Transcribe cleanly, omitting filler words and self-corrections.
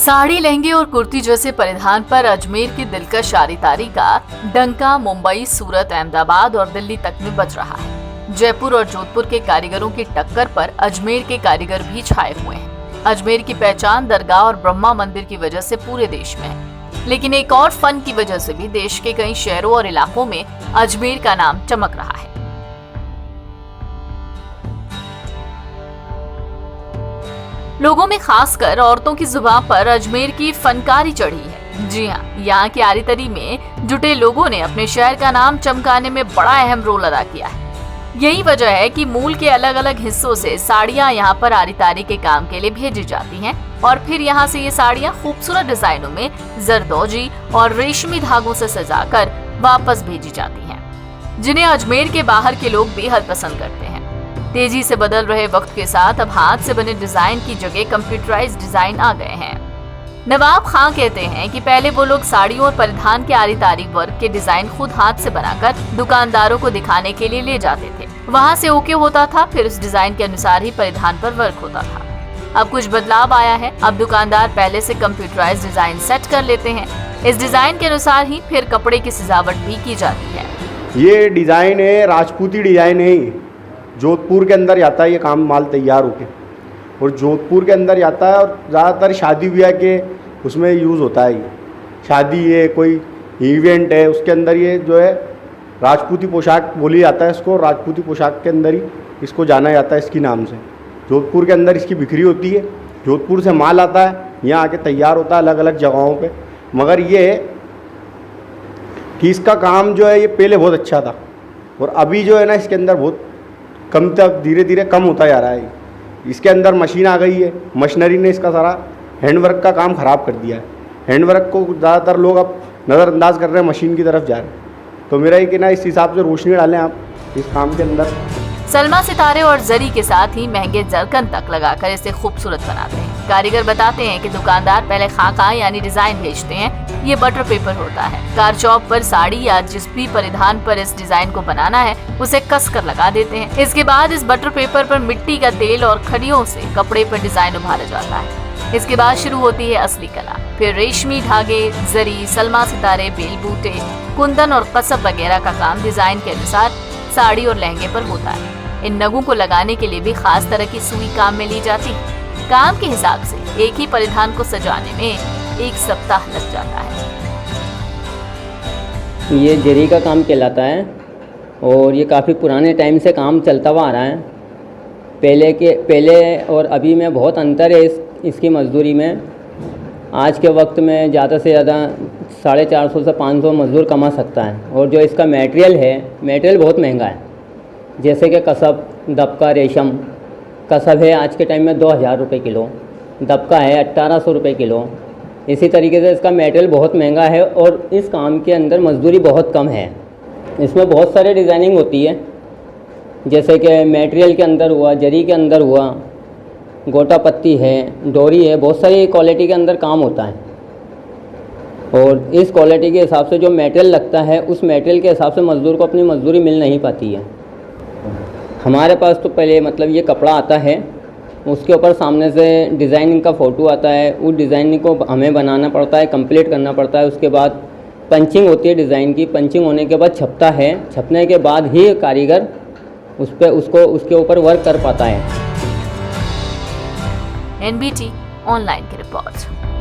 साड़ी, लहंगे और कुर्ती जैसे परिधान पर अजमेर की दिलकश आरीदारी का डंका मुंबई, सूरत, अहमदाबाद और दिल्ली तक में बज रहा है। जयपुर और जोधपुर के कारीगरों की टक्कर पर अजमेर के कारीगर भी छाए हुए हैं। अजमेर की पहचान दरगाह और ब्रह्मा मंदिर की वजह से पूरे देश में है, लेकिन एक और फन की वजह से भी देश के कई शहरों और इलाकों में अजमेर का नाम चमक रहा है। लोगों में खासकर औरतों की जुबान पर अजमेर की फनकारी चढ़ी है। जी हाँ, यहाँ की आरीदारी में जुटे लोगों ने अपने शहर का नाम चमकाने में बड़ा अहम रोल अदा किया है। यही वजह है कि मूल के अलग अलग हिस्सों से साड़ियाँ यहाँ पर आरीदारी के काम के लिए भेजी जाती हैं और फिर यहाँ से ये साड़ियाँ खूबसूरत डिजाइनों में जरदोजी और रेशमी धागों से सजाकर वापस भेजी जाती हैं, जिन्हें अजमेर के बाहर के लोग बेहद पसंद करते हैं। तेजी से बदल रहे वक्त के साथ अब हाथ से बने डिजाइन की जगह कंप्यूटराइज्ड डिजाइन आ गए हैं। नवाब खां कहते हैं कि पहले वो लोग साड़ियों और परिधान के आरीदारी वर्क के डिजाइन खुद हाथ से बनाकर दुकानदारों को दिखाने के लिए ले जाते थे। वहां से ओके होता था, फिर उस डिजाइन के अनुसार ही परिधान पर वर्क होता था। अब कुछ बदलाव आया है। अब दुकानदार पहले से कंप्यूटराइज्ड डिजाइन सेट कर लेते हैं। इस डिजाइन के अनुसार ही फिर कपड़े की सजावट भी की जाती है। ये डिजाइन है, राजपूती डिजाइन है। जोधपुर के अंदर जाता है ये काम, माल तैयार होके, और जोधपुर के अंदर जाता है और ज़्यादातर शादी ब्याह के उसमें यूज़ होता है। ये शादी है, कोई इवेंट है, उसके अंदर ये जो है राजपूती पोशाक बोली जाता है इसको। राजपूती पोशाक के अंदर ही इसको जाना जाता है इसकी नाम से। जोधपुर के अंदर इसकी बिक्री होती है। जोधपुर से माल आता है, यहाँ आके तैयार होता है अलग अलग जगहों पे। मगर ये है कि इसका काम जो है ये पहले बहुत अच्छा था और अभी जो है ना इसके अंदर बहुत कम तक धीरे धीरे कम होता जा रहा है। इसके अंदर मशीन आ गई है, मशीनरी ने इसका सारा हैंडवर्क का काम ख़राब कर दिया है। हैंडवर्क को ज़्यादातर लोग अब नज़रअंदाज कर रहे हैं, मशीन की तरफ जा रहे हैं। तो मेरा ये कहना है इस हिसाब से रोशनी डालें आप इस काम के अंदर। सलमा सितारे और जरी के साथ ही महंगे जरकन तक लगाकर इसे खूबसूरत बनाते हैं। कारीगर बताते हैं कि दुकानदार पहले खाका यानी डिजाइन भेजते हैं। ये बटर पेपर होता है। कार चौक पर साड़ी या जिस भी परिधान पर इस डिजाइन को बनाना है उसे कस कर लगा देते हैं। इसके बाद इस बटर पेपर पर मिट्टी का तेल और खड़ियों से कपड़े पर डिजाइन उभारा जाता है। इसके बाद शुरू होती है असली कला। फिर रेशमी धागे, जरी, सलमा सितारे, बेल बूटे, कुंदन और कसब वगैरह का काम डिजाइन के अनुसार साड़ी और लहंगे पर होता है। इन नगों को लगाने के लिए भी खास तरह की सुई काम में ली जाती है। काम के हिसाब से एक ही परिधान को सजाने में 1 सप्ताह लग जाता है। ये जरी का काम कहलाता है और ये काफ़ी पुराने टाइम से काम चलता हुआ आ रहा है। पहले और अभी में बहुत अंतर है इसकी मजदूरी में। आज के वक्त में ज़्यादा से ज़्यादा 450 से 500 मजदूर कमा सकता है। और जो इसका मटेरियल बहुत महंगा है, जैसे कि कसब, दबका, रेशम। कसब है आज के टाइम में 2000 रुपये किलो, दबका है 1800 रुपये किलो। इसी तरीके से इसका मटेरियल बहुत महंगा है और इस काम के अंदर मजदूरी बहुत कम है। इसमें बहुत सारे डिज़ाइनिंग होती है, जैसे कि मटेरियल के अंदर हुआ, जरी के अंदर हुआ, गोटा पत्ती है, डोरी है, बहुत सारी क्वालिटी के अंदर काम होता है। और इस क्वालिटी के हिसाब से जो मटेरियल लगता है उस मटेरियल के हिसाब से मजदूर को अपनी मजदूरी मिल नहीं पाती है। हमारे पास तो पहले मतलब ये कपड़ा आता है, उसके ऊपर सामने से डिज़ाइनिंग का फ़ोटो आता है। उस डिज़ाइनिंग को हमें बनाना पड़ता है, कंप्लीट करना पड़ता है। उसके बाद पंचिंग होती है डिज़ाइन की। पंचिंग होने के बाद छपता है। छपने के बाद ही कारीगर उसके ऊपर वर्क कर पाता है। NBT ऑनलाइन की रिपोर्ट।